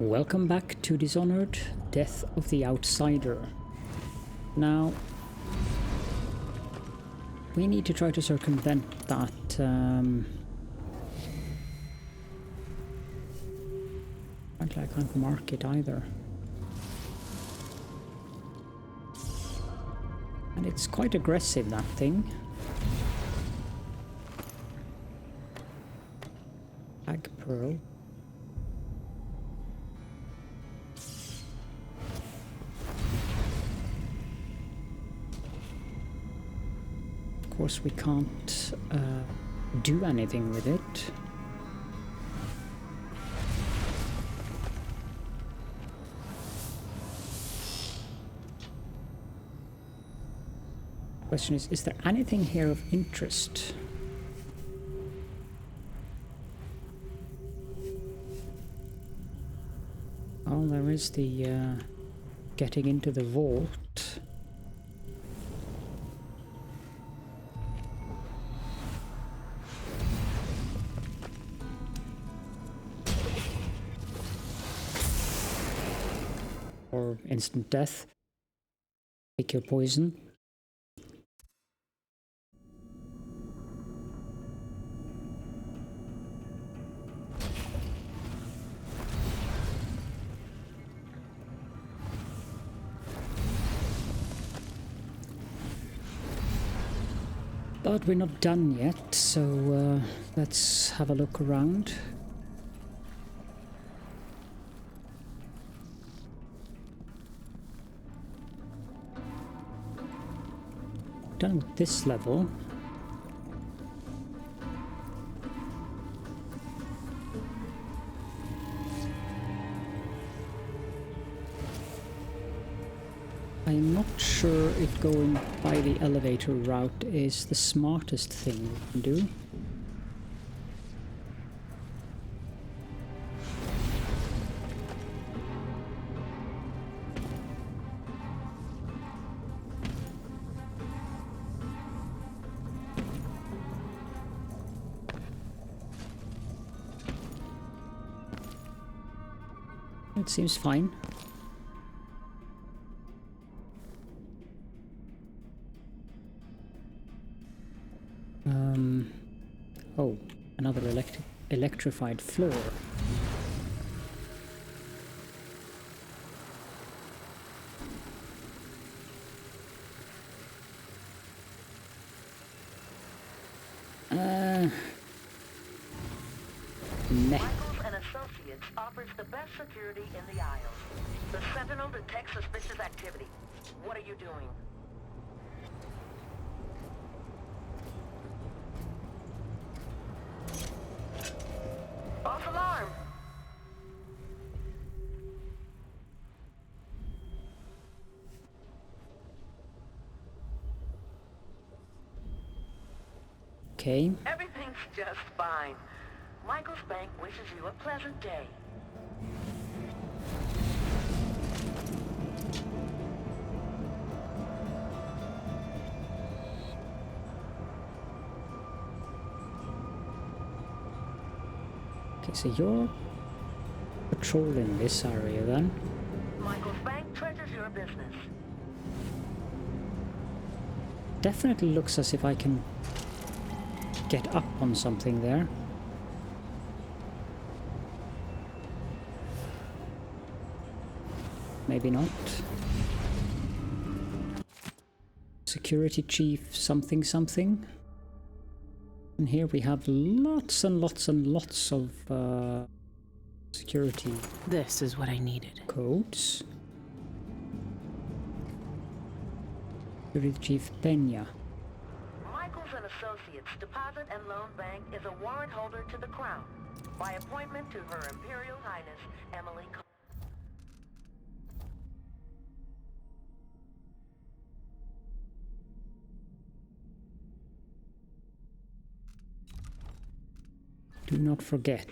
Welcome back to Dishonored, Death of the Outsider. Now, we need to try to circumvent that apparently I can't mark it either. And it's quite aggressive, that thing. Ag Pearl. Of course, we can't do anything with it. Question is there anything here of interest? Oh, there is the getting into the vault. Or instant death. Take your poison. But we're not done yet, so let's have a look around. Done with this level. I'm not sure if going by the elevator route is the smartest thing we can do. It seems fine. Oh, another electrified floor. Offers the best security in the Isles. The Sentinel detects suspicious activity. What are you doing? False alarm! Okay. Everything's just fine. Michael's bank wishes you a pleasant day. Okay, so you're patrolling this area then? Michael's bank treasures your business. Definitely looks as if I can get up on something there. Maybe not. Security chief something something. And here we have lots and lots and lots of security. This is what I needed. Codes. Security chief Peña. Michaels and Associates Deposit and Loan Bank is a warrant holder to the Crown by appointment to Her Imperial Highness Emily. Do not forget.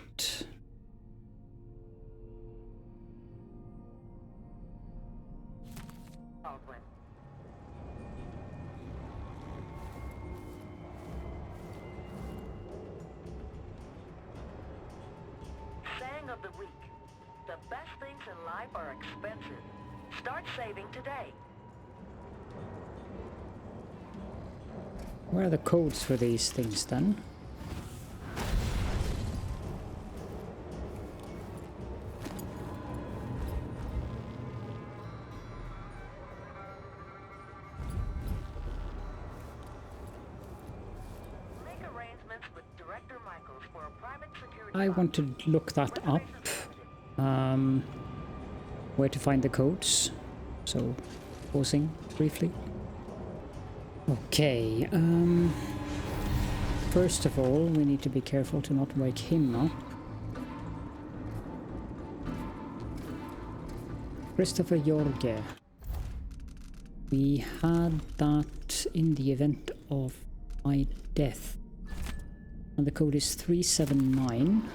Saying of the week. The best thing life are expensive. Start saving today. Where are the codes for these things then? I want to look that up. Where to find the codes. So, pausing briefly. Okay, first of all, we need to be careful to not wake him up. Christopher Jorge. We had that in the event of my death. And the code is 379.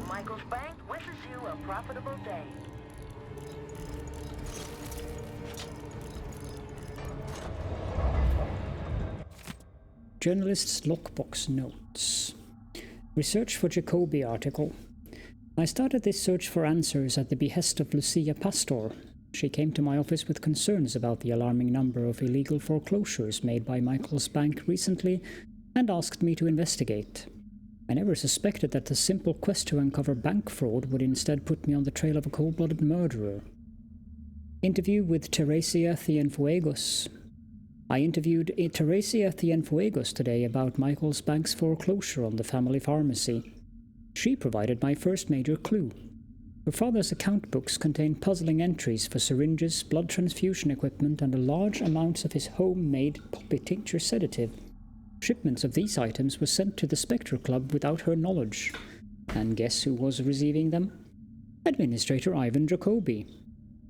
Michael's Bank wishes you a profitable day. Journalist's lockbox notes. Research for Jacoby article. I started this search for answers at the behest of Lucia Pastor. She came to my office with concerns about the alarming number of illegal foreclosures made by Michael's Bank recently and asked me to investigate. I never suspected that the simple quest to uncover bank fraud would instead put me on the trail of a cold-blooded murderer. Interview with Teresia Cienfuegos. I interviewed Teresia Cienfuegos today about Michael's Bank's foreclosure on the family pharmacy. She provided my first major clue. Her father's account books contain puzzling entries for syringes, blood transfusion equipment, and a large amounts of his homemade poppy tincture sedative. Shipments of these items were sent to the Spectre Club without her knowledge. And guess who was receiving them? Administrator Ivan Jacoby.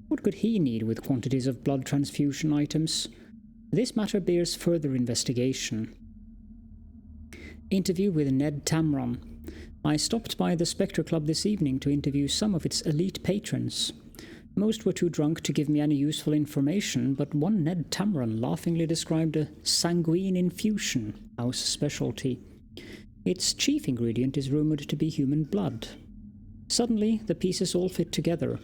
What could he need with quantities of blood transfusion items? This matter bears further investigation. Interview with Ned Tamron. I stopped by the Spectre Club this evening to interview some of its elite patrons. Most were too drunk to give me any useful information, but one Ned Tamron laughingly described a sanguine infusion, house specialty. Its chief ingredient is rumoured to be human blood. Suddenly, the pieces all fit together.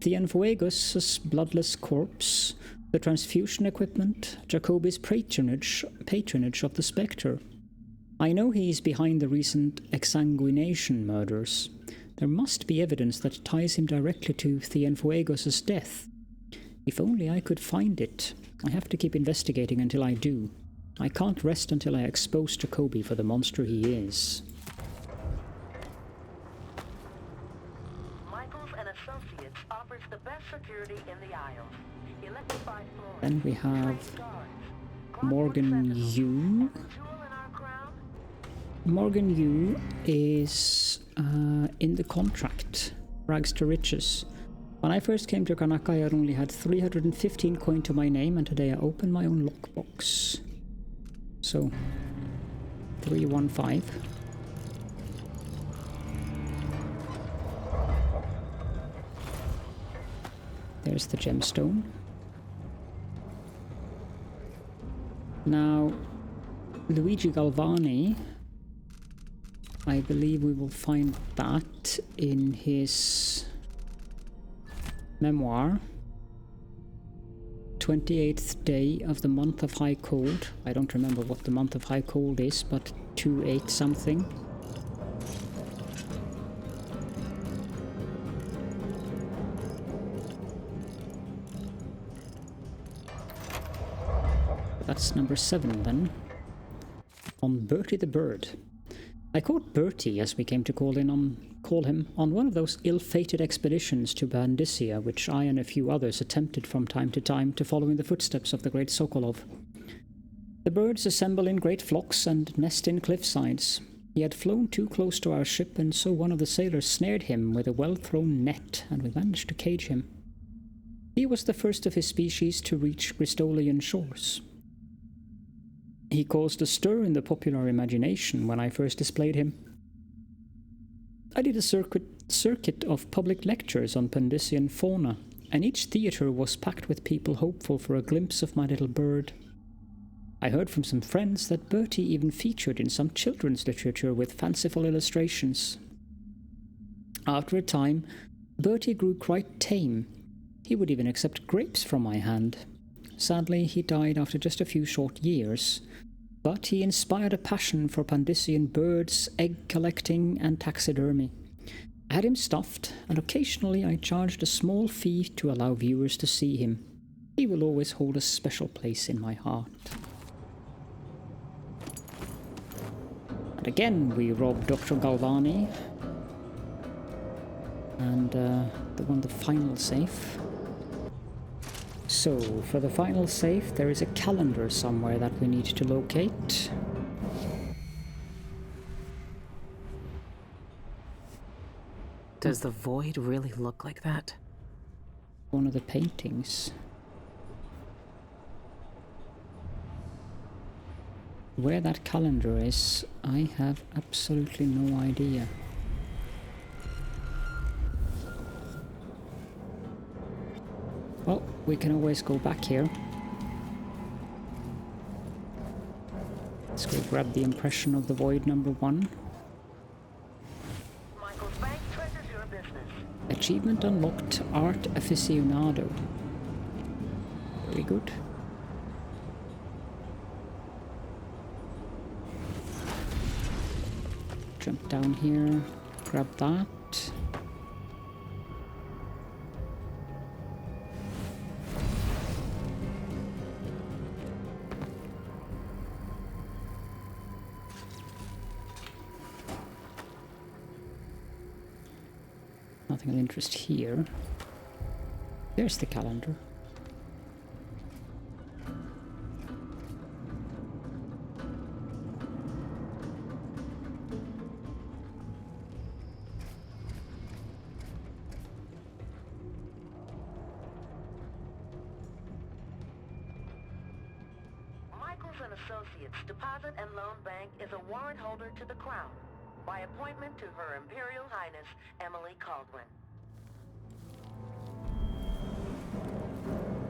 Cienfuegos' bloodless corpse, the transfusion equipment, Jacoby's patronage of the Spectre. I know he is behind the recent exsanguination murders. There must be evidence that ties him directly to Cienfuegos' death. If only I could find it. I have to keep investigating until I do. I can't rest until I expose Jacoby for the monster he is. Michaels and Associates offers the best security in the Isles. Electrified floors. Then we have trained guards, Morgan Yu. Morgan Yu is in the contract, rags to riches. When I first came to Kanaka, I only had 315 coin to my name, and today I open my own lockbox. So, 315. There's the gemstone. Now, Luigi Galvani, I believe we will find that in his memoir. 28th day of the month of high cold. I don't remember what the month of high cold is, but 28 something. That's number 7 then. On Bertie the Bird. I caught Bertie, as we came to call him, on one of those ill-fated expeditions to Bandisia, which I and a few others attempted from time to follow in the footsteps of the great Sokolov. The birds assemble in great flocks and nest in cliffsides. He had flown too close to our ship, and so one of the sailors snared him with a well-thrown net, and we managed to cage him. He was the first of his species to reach Bristolian shores. He caused a stir in the popular imagination when I first displayed him. I did a circuit of public lectures on Pandician fauna, and each theatre was packed with people hopeful for a glimpse of my little bird. I heard from some friends that Bertie even featured in some children's literature with fanciful illustrations. After a time, Bertie grew quite tame. He would even accept grapes from my hand. Sadly, he died after just a few short years, but he inspired a passion for Pandician birds, egg collecting, and taxidermy. I had him stuffed, and occasionally I charged a small fee to allow viewers to see him. He will always hold a special place in my heart. And again, we rob Dr. Galvani. And the final safe. So, for the final safe, there is a calendar somewhere that we need to locate. Does the void really look like that? One of the paintings. Where that calendar is, I have absolutely no idea. Well, we can always go back here. Let's go grab the impression of the void number 1. Michael's bank treasures your business. Achievement unlocked, art aficionado. Very good. Jump down here, grab that. Nothing of interest here. There's the calendar. Michaels and Associates Deposit and Loan Bank is a warrant holder to the Crown, by appointment to Her Imperial Highness Emily Caledorn.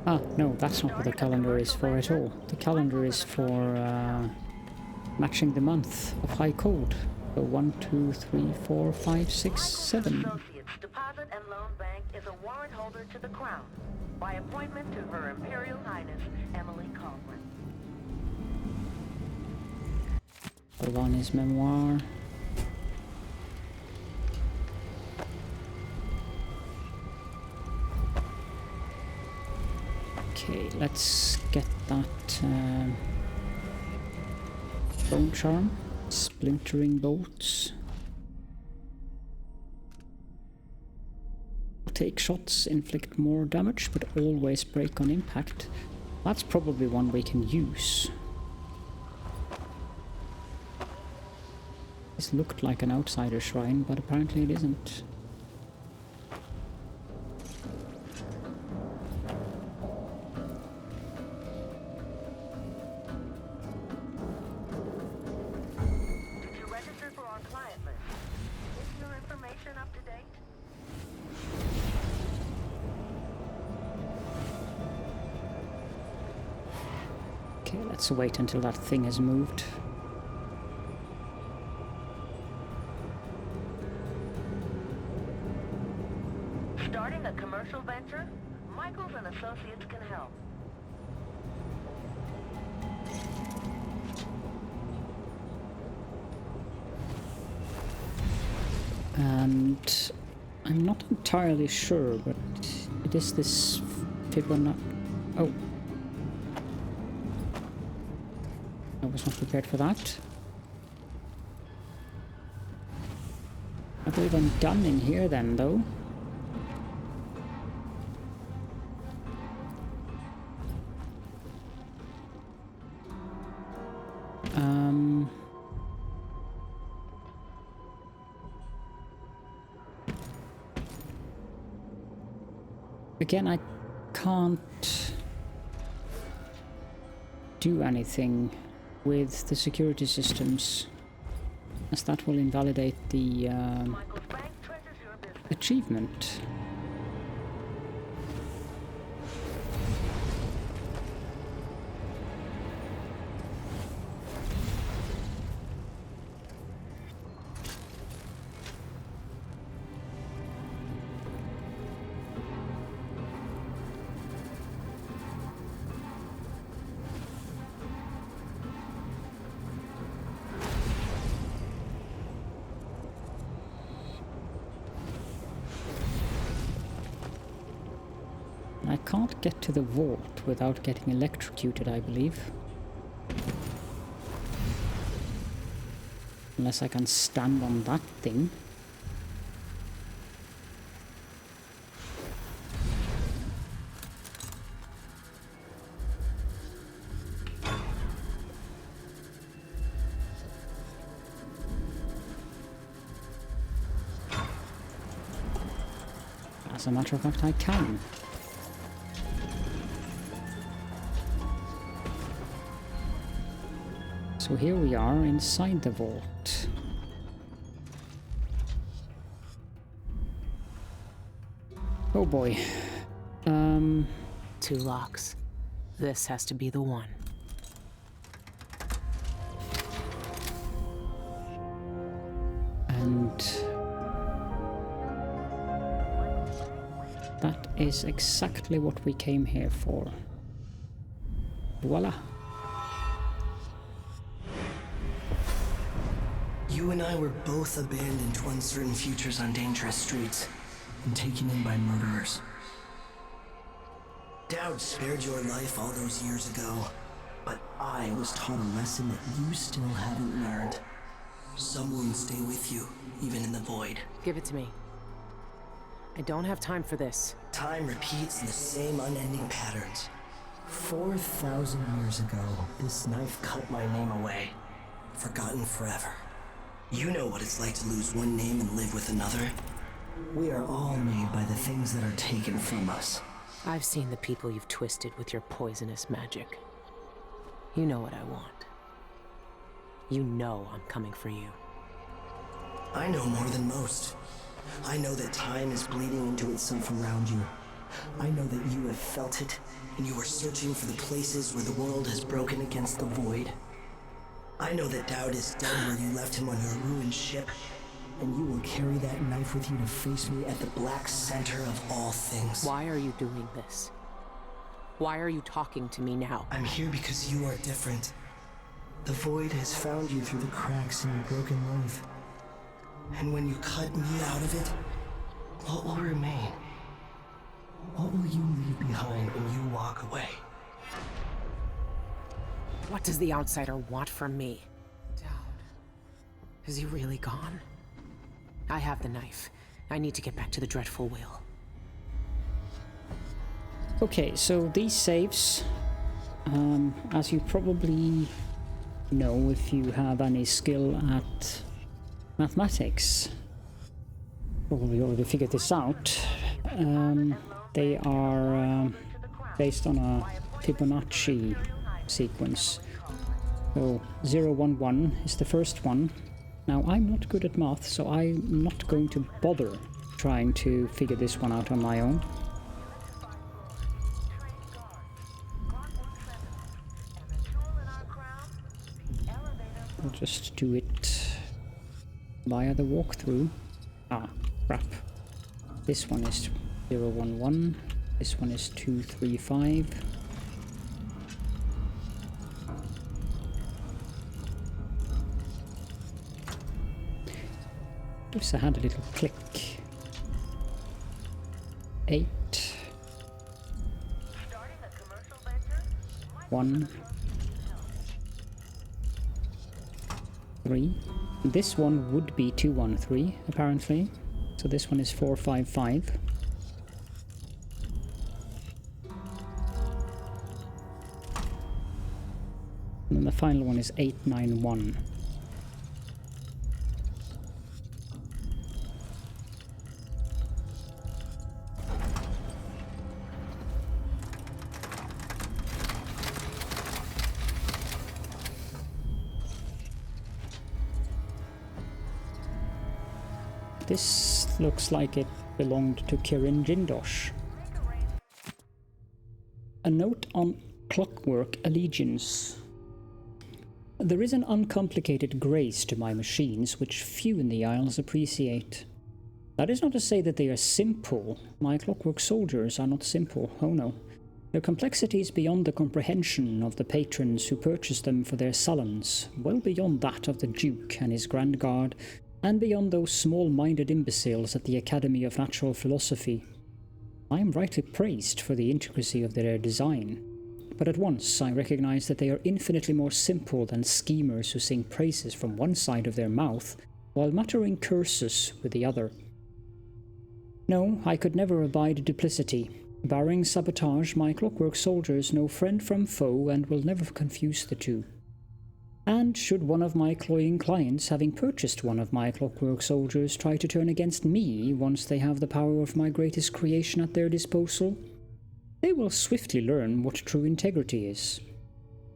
Ah, no, that's not what the calendar is for at all. The calendar is for matching the month of High Code. So 1, 2, 3, 4, 5, 6, 7. Associates Deposit and Loan Bank is a warrant holder to the Crown, by appointment to Her Imperial Highness Emily Caledorn. Galvani's memoir. Okay, let's get that bone charm. Splintering bolts. Take shots, inflict more damage, but always break on impact. That's probably one we can use. This looked like an outsider shrine, but apparently it isn't. Did you register for our client list? Is your information up to date? Okay, let's wait until that thing has moved. Starting a commercial venture? Michaels and Associates can help. And I'm not entirely sure, but it is this Fibonacci. Oh. I was not prepared for that. I believe I'm done in here then, though. Again, I can't do anything with the security systems, as that will invalidate the Michael's bank treasures your business. achievement. can't get to the vault without getting electrocuted, I believe. Unless I can stand on that thing. As a matter of fact, I can. So here we are inside the vault. Oh boy. 2 locks. This has to be the one. And that is exactly what we came here for. Voila. You and I were both abandoned to uncertain futures on dangerous streets and taken in by murderers. Daud spared your life all those years ago, but I was taught a lesson that you still haven't learned. Some wounds stay with you, even in the void. Give it to me. I don't have time for this. Time repeats in the same unending patterns. 4,000 years ago, this knife cut my name away, forgotten forever. You know what it's like to lose one name and live with another. We are all made by the things that are taken from us. I've seen the people you've twisted with your poisonous magic. You know what I want. You know I'm coming for you. I know more than most. I know that time is bleeding into itself around you. I know that you have felt it, and you are searching for the places where the world has broken against the void. I know that Daud is dead where you left him on your ruined ship, and you will carry that knife with you to face me at the black center of all things. Why are you doing this? Why are you talking to me now? I'm here because you are different. The void has found you through the cracks in your broken life. And when you cut me out of it, what will remain? What will you leave behind when you walk away? What does the outsider want from me? Daud. Is he really gone? I have the knife. I need to get back to the dreadful wheel. Okay, so these saves, as you probably know if you have any skill at mathematics, probably already figured this out, they are based on a Fibonacci sequence. So 0, 1, 1 is the first one. Now I'm not good at math, so I'm not going to bother trying to figure this one out on my own. I'll just do it via the walkthrough. Ah, crap. This one is 0, 1, 1. This one is 2, 3, 5. Oops, I had a little click. 8. 1. 3. This one would be 2, 1, 3, apparently. So this one is 4, 5, 5. And then the final one is 8, 9, 1. This looks like it belonged to Kirin Jindosh. A note on clockwork allegiance. There is an uncomplicated grace to my machines which few in the Isles appreciate. That is not to say that they are simple. My clockwork soldiers are not simple, oh no. Their complexity is beyond the comprehension of the patrons who purchase them for their salons, well beyond that of the Duke and his Grand Guard, and beyond those small-minded imbeciles at the Academy of Natural Philosophy. I am rightly praised for the intricacy of their design, but at once I recognize that they are infinitely more simple than schemers who sing praises from one side of their mouth while muttering curses with the other. No, I could never abide duplicity. Barring sabotage, my clockwork soldiers know friend from foe and will never confuse the two. And should one of my cloying clients, having purchased one of my clockwork soldiers, try to turn against me once they have the power of my greatest creation at their disposal, they will swiftly learn what true integrity is.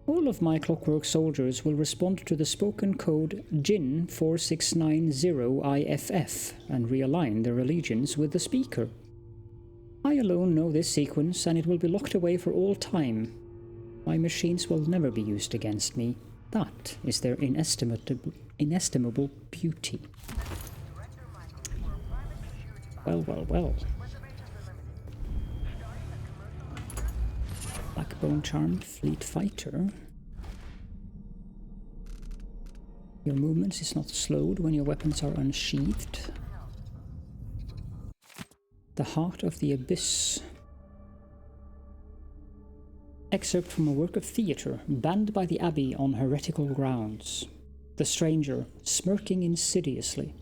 All of my clockwork soldiers will respond to the spoken code JIN 4690IFF and realign their allegiance with the speaker. I alone know this sequence, and it will be locked away for all time. My machines will never be used against me. That is their inestimable beauty. Well, well, well. Backbone Charm, Fleet Fighter. Your movements is not slowed when your weapons are unsheathed. The Heart of the Abyss. Excerpt from a work of theatre, banned by the Abbey on heretical grounds. The Stranger, smirking insidiously.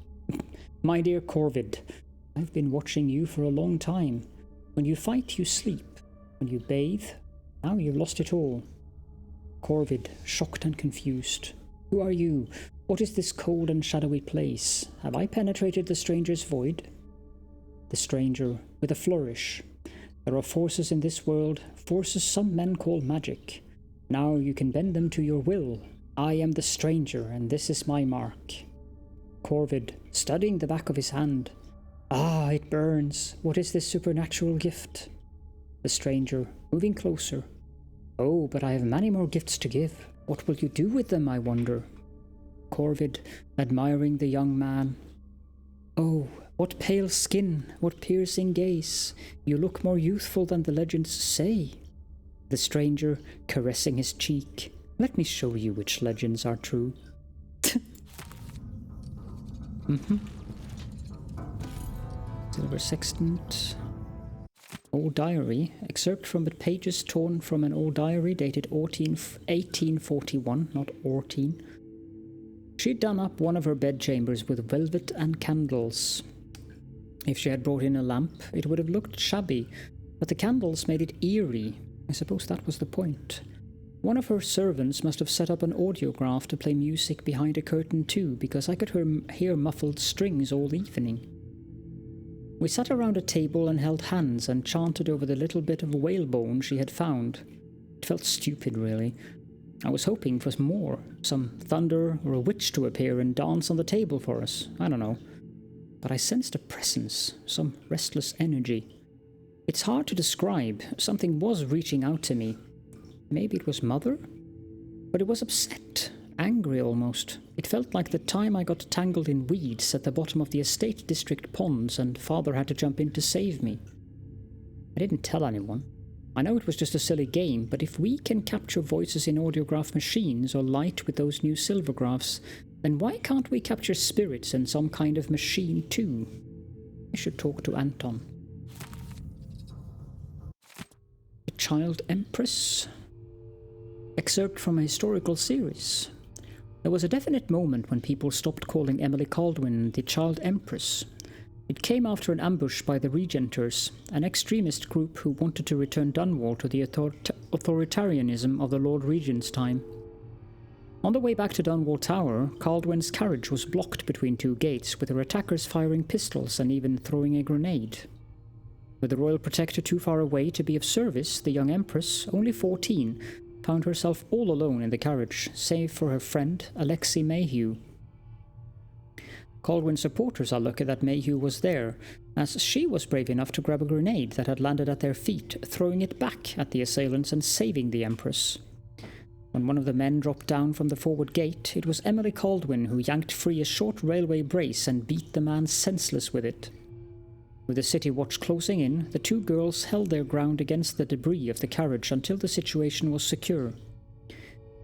My dear Corvid, I've been watching you for a long time. When you fight, you sleep. When you bathe, now you've lost it all. Corvid, shocked and confused. Who are you? What is this cold and shadowy place? Have I penetrated the Stranger's void? The Stranger, with a flourish. There are forces in this world, forces some men call magic. Now you can bend them to your will. I am the Stranger, and this is my mark. Corvid, studying the back of his hand. Ah, it burns. What is this supernatural gift? The Stranger, moving closer. Oh, but I have many more gifts to give. What will you do with them, I wonder? Corvid, admiring the young man. Oh, what pale skin, what piercing gaze. You look more youthful than the legends say. The Stranger, caressing his cheek. Let me show you which legends are true. Silver Sextant. Old diary. Excerpt from the pages torn from an old diary dated 1841, not 14. She'd done up one of her bedchambers with velvet and candles. If she had brought in a lamp, it would have looked shabby, but the candles made it eerie. I suppose that was the point. One of her servants must have set up an audiograph to play music behind a curtain too, because I could hear muffled strings all evening. We sat around a table and held hands and chanted over the little bit of whalebone she had found. It felt stupid, really. I was hoping for more, some thunder or a witch to appear and dance on the table for us. I don't know. But I sensed a presence, some restless energy. It's hard to describe. Something was reaching out to me. Maybe it was Mother? But it was upset, angry almost. It felt like the time I got tangled in weeds at the bottom of the estate district ponds and Father had to jump in to save me. I didn't tell anyone. I know it was just a silly game, but if we can capture voices in audiograph machines or light with those new silvergraphs, then why can't we capture spirits in some kind of machine too? I should talk to Anton. The Child Empress. Excerpt from a historical series. There was a definite moment when people stopped calling Emily Kaldwin the Child Empress. It came after an ambush by the Regenters, an extremist group who wanted to return Dunwall to the authoritarianism of the Lord Regent's time. On the way back to Dunwall Tower, Kaldwin's carriage was blocked between two gates, with her attackers firing pistols and even throwing a grenade. With the Royal Protector too far away to be of service, the young Empress, only 14, found herself all alone in the carriage, save for her friend, Alexei Mayhew. Kaldwin's supporters are lucky that Mayhew was there, as she was brave enough to grab a grenade that had landed at their feet, throwing it back at the assailants and saving the Empress. When one of the men dropped down from the forward gate, it was Emily Kaldwin who yanked free a short railway brace and beat the man senseless with it. With the city watch closing in, the two girls held their ground against the debris of the carriage until the situation was secure.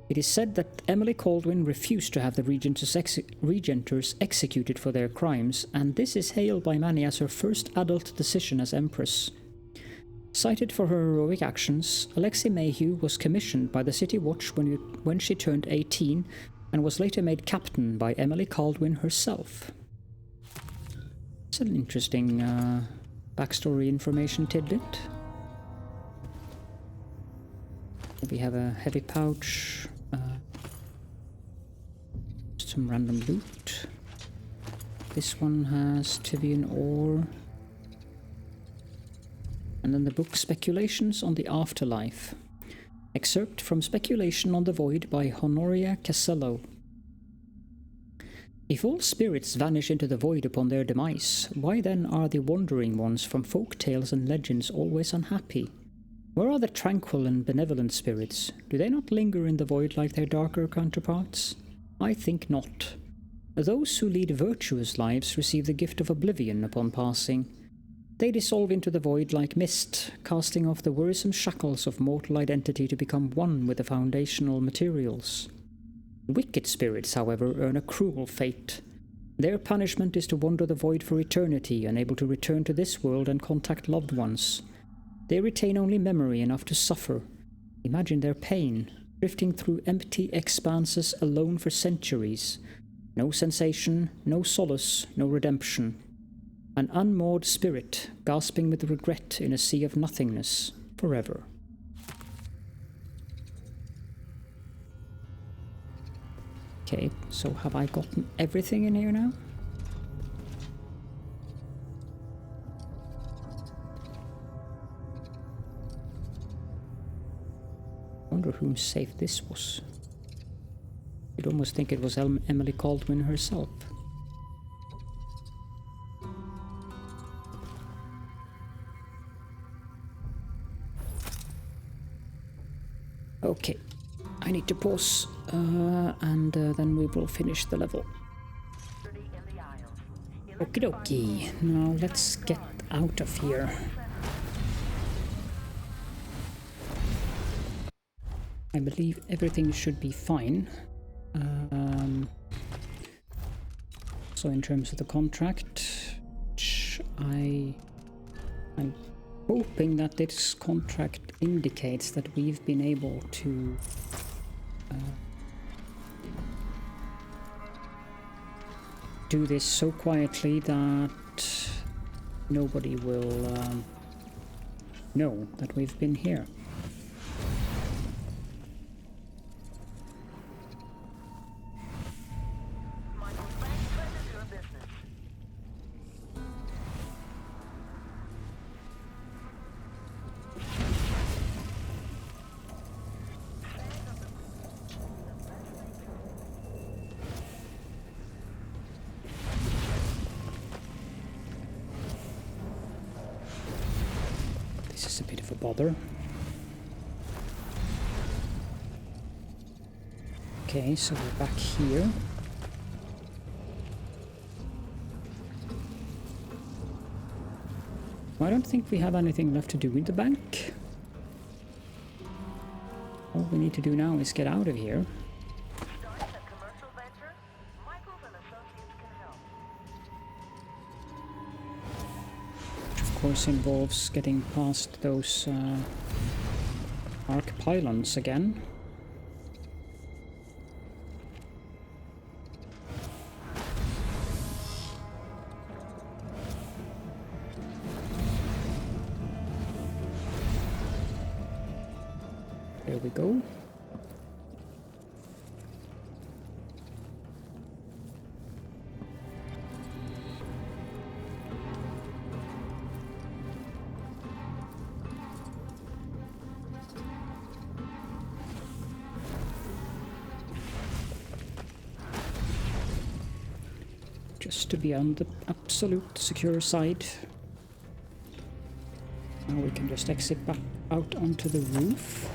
It is said that Emily Kaldwin refused to have the Regenters executed for their crimes, and this is hailed by many as her first adult decision as Empress. Cited for her heroic actions, Alexei Mayhew was commissioned by the City Watch when she turned 18 and was later made captain by Emily Caldwin herself. It's an interesting backstory information tidbit. We have a heavy pouch, some random loot. This one has Tivian ore. And then the book Speculations on the Afterlife. Excerpt from Speculation on the Void by Honoria Casello. If all spirits vanish into the void upon their demise, why then are the wandering ones from folk tales and legends always unhappy? Where are the tranquil and benevolent spirits? Do they not linger in the void like their darker counterparts? I think not. Those who lead virtuous lives receive the gift of oblivion upon passing. They dissolve into the void like mist, casting off the worrisome shackles of mortal identity to become one with the foundational materials. Wicked spirits, however, earn a cruel fate. Their punishment is to wander the void for eternity, unable to return to this world and contact loved ones. They retain only memory enough to suffer. Imagine their pain, drifting through empty expanses alone for centuries. No sensation, no solace, no redemption. An unmoored spirit, gasping with regret in a sea of nothingness, forever. Okay, so have I gotten everything in here now? I wonder whose safe this was. You'd almost think it was Emily Caldwin herself. Okay, I need to pause, and then we will finish the level. Okie dokie, now let's get out of here. I believe everything should be fine. So in terms of the contract, I'm hoping that this contract indicates that we've been able to do this so quietly that nobody will know that we've been here. This is a bit of a bother. Okay, so we're back here. I don't think we have anything left to do in the bank. All we need to do now is get out of here. Of course involves getting past those arc pylons again. There we go. Just to be on the absolute secure side. Now we can just exit back out onto the roof.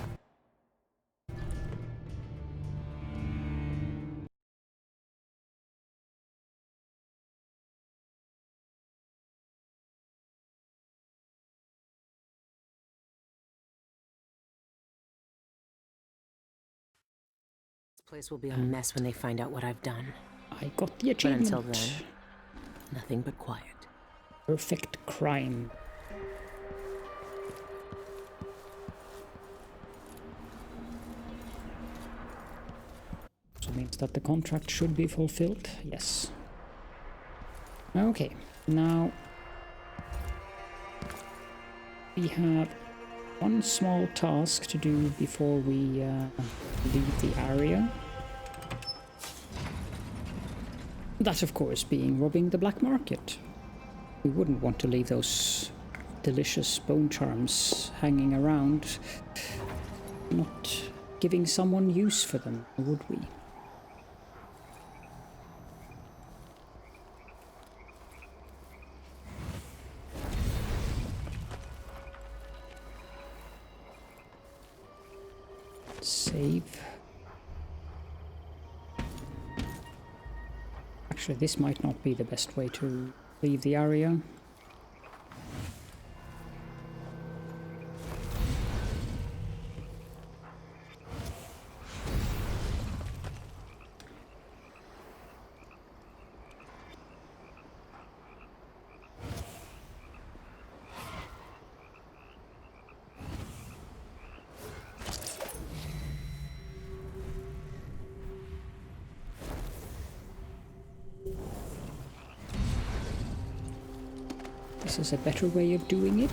This place will be a mess when they find out what I've done. I got the achievement. But until then, nothing but quiet. Perfect crime. that the contract should be fulfilled. Yes. Okay, now we have one small task to do before we leave the area. That, of course, being robbing the black market. We wouldn't want to leave those delicious bone charms hanging around, not giving someone use for them, would we? Save. Actually, this might not be the best way to leave the area. This is a better way of doing it.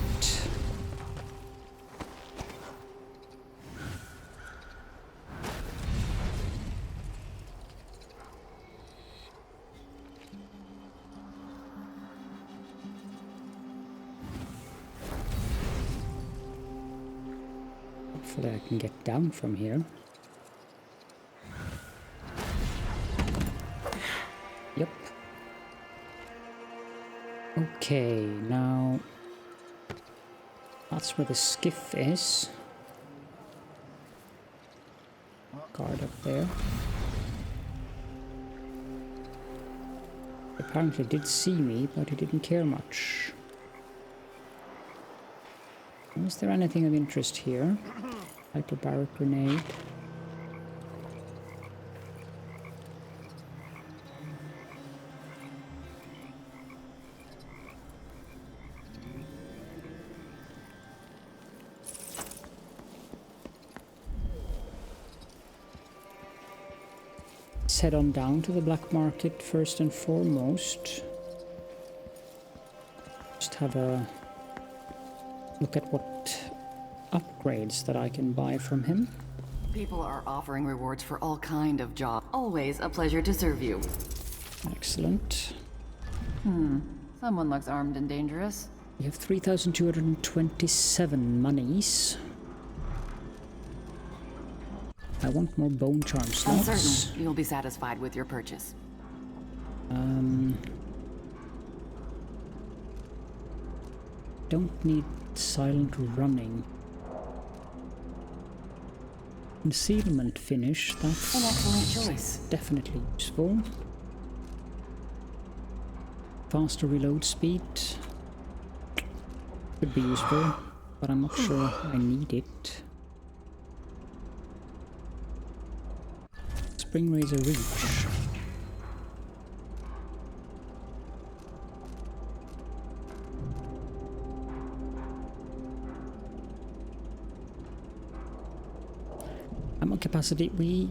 Hopefully I can get down from here. Yep. Okay, now that's where the skiff is. Guard up there. Apparently did see me, but he didn't care much. Is there anything of interest here? Hyperbaric grenade. Let's head on down to the black market first and foremost. Just have a look at what upgrades that I can buy from him. People are offering rewards for all kind of jobs. Always a pleasure to serve you. Excellent. Someone looks armed and dangerous. We have 3,227 monies. I want more bone charm I'm slots. certain you'll be satisfied with your purchase. Don't need silent running. Concealment finish, that's An excellent choice. definitely useful. Faster reload speed could be useful, but I'm not sure I need it. Spring Razor Reach. Ammo capacity, we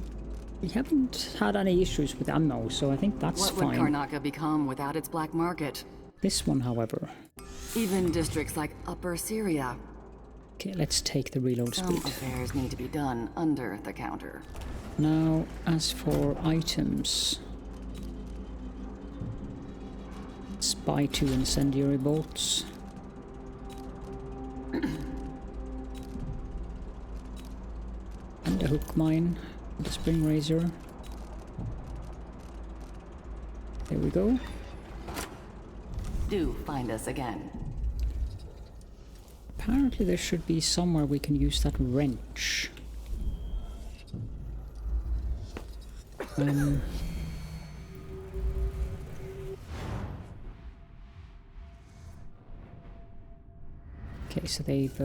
haven't had any issues with ammo, so I think that's What would fine. Karnaca become without its black market? This one, however. Even districts like Upper Syria. Okay, let's take the reload Some speed. affairs need to be done under the counter. Now, as for items, let's buy 2 incendiary bolts. And a hook mine, and a spring razor. There we go. Do find us again. Apparently there should be somewhere we can use that wrench. Okay, so they've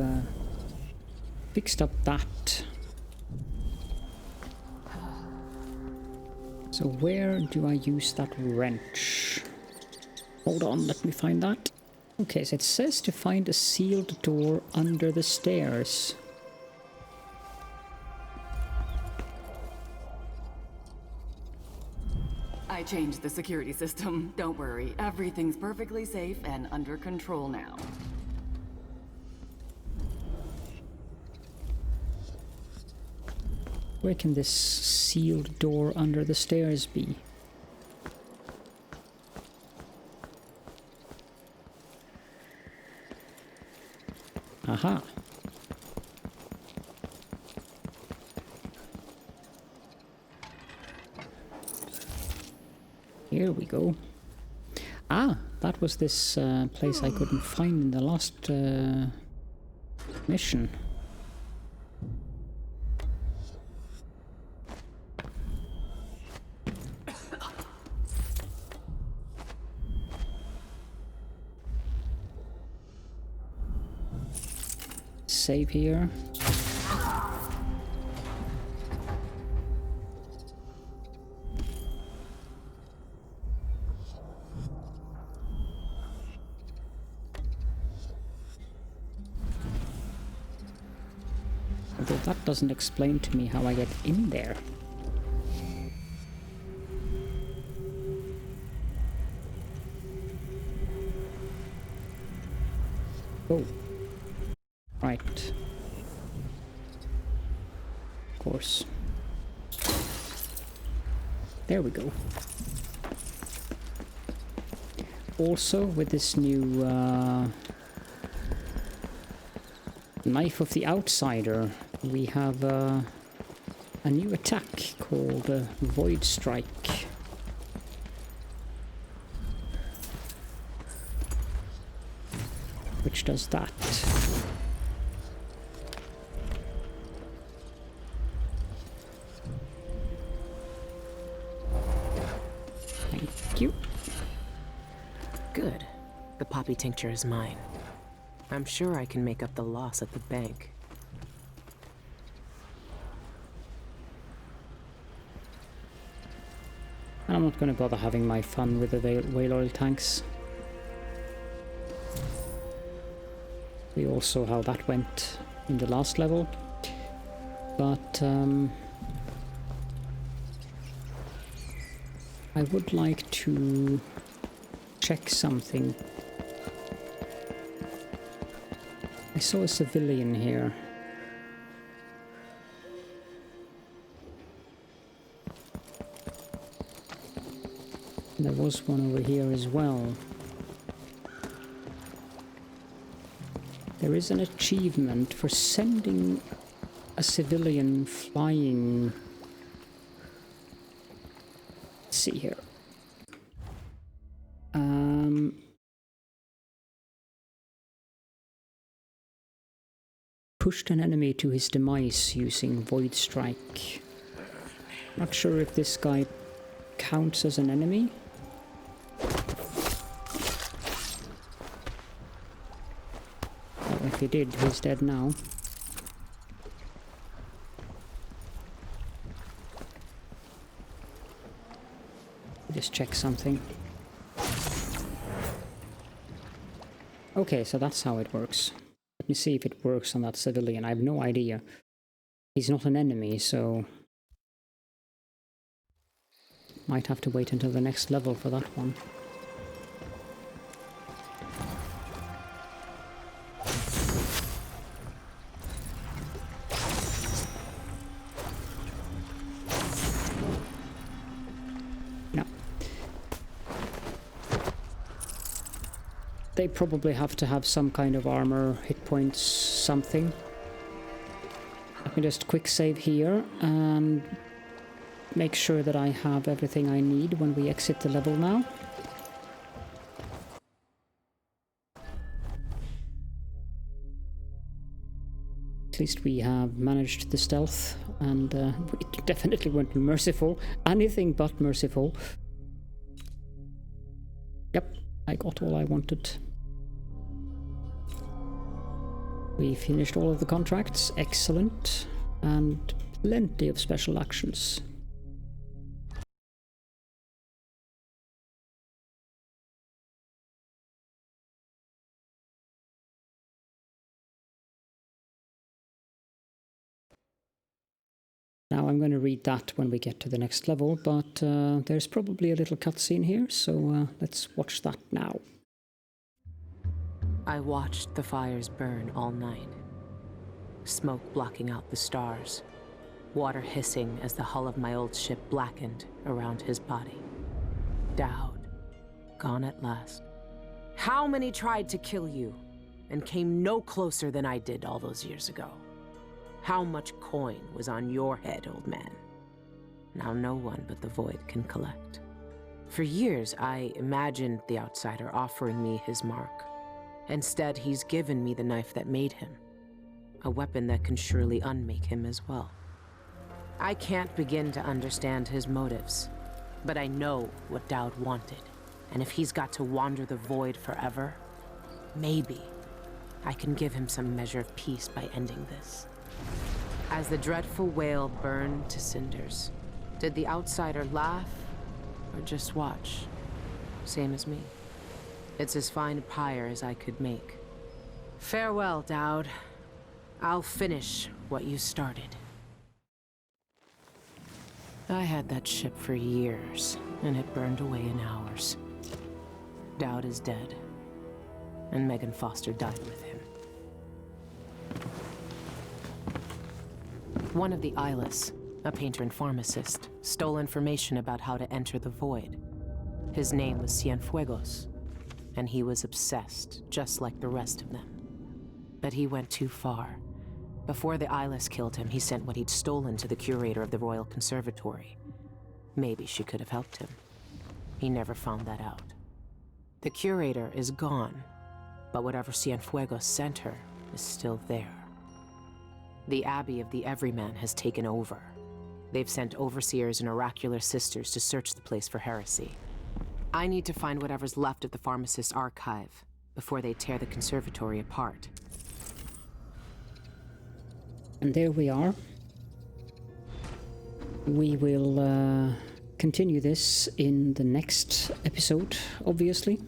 fixed up that. So where do I use that wrench? Hold on, let me find that. Okay, so it says to find a sealed door under the stairs. changed the security system. Don't worry, everything's perfectly safe and under control now. Where can this sealed door under the stairs be? Aha. Here we go. Ah, that was this place I couldn't find in the last mission. Save here. Although that doesn't explain to me how I get in there. Oh. Right. Of course. There we go. Also, with this new Knife of the Outsider, we have a new attack called Void Strike. Which does that. Thank you. Good. The poppy tincture is mine. I'm sure I can make up the loss at the bank. I'm not going to bother having my fun with the whale oil tanks. We all saw how that went in the last level. But I would like to check something. I saw a civilian here. There was one over here as well. There is an achievement for sending a civilian flying. Let's see here. Pushed an enemy to his demise using Void Strike. Not sure if this guy counts as an enemy. Well, if he did, he's dead now. Just check something. Okay, so that's how it works. Let me see if it works on that civilian. I have no idea. He's not an enemy, so might have to wait until the next level for that one. No. They probably have to have some kind of armor, hit points, something. Let me just quick save here and make sure that I have everything I need when we exit the level now. At least we have managed the stealth, and it definitely weren't merciful. Anything but merciful. Yep, I got all I wanted. We finished all of the contracts, excellent, and plenty of special actions. Now I'm going to read that when we get to the next level, but there's probably a little cutscene here, so let's watch that now. I watched the fires burn all night. Smoke blocking out the stars. Water hissing as the hull of my old ship blackened around his body. Daud, gone at last. How many tried to kill you and came no closer than I did all those years ago? How much coin was on your head, old man? Now no one but the Void can collect. For years, I imagined the outsider offering me his mark. Instead, he's given me the knife that made him. A weapon that can surely unmake him as well. I can't begin to understand his motives, but I know what Daud wanted. And if he's got to wander the Void forever, maybe I can give him some measure of peace by ending this. As the dreadful whale burned to cinders, did the outsider laugh or just watch? Same as me. It's as fine a pyre as I could make. Farewell, Daud. I'll finish what you started. I had that ship for years, and it burned away in hours. Daud is dead, and Megan Foster died with him. One of the Eyeless, a painter and pharmacist, stole information about how to enter the Void. His name was Cienfuegos, and he was obsessed, just like the rest of them. But he went too far. Before the Eyeless killed him, he sent what he'd stolen to the curator of the Royal Conservatory. Maybe she could have helped him. He never found that out. The curator is gone, but whatever Cienfuegos sent her is still there. The Abbey of the Everyman has taken over. They've sent overseers and oracular sisters to search the place for heresy. I need to find whatever's left of the pharmacist's archive before they tear the conservatory apart. And there we are. We will continue this in the next episode, obviously.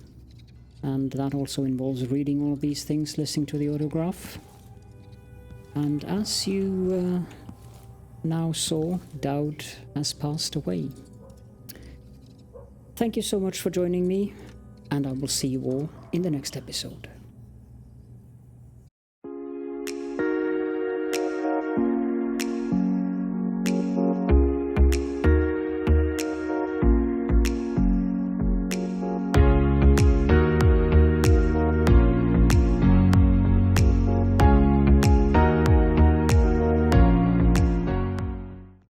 And that also involves reading all of these things, listening to the autograph. And as you now saw, Daud has passed away. Thank you so much for joining me, and I will see you all in the next episode.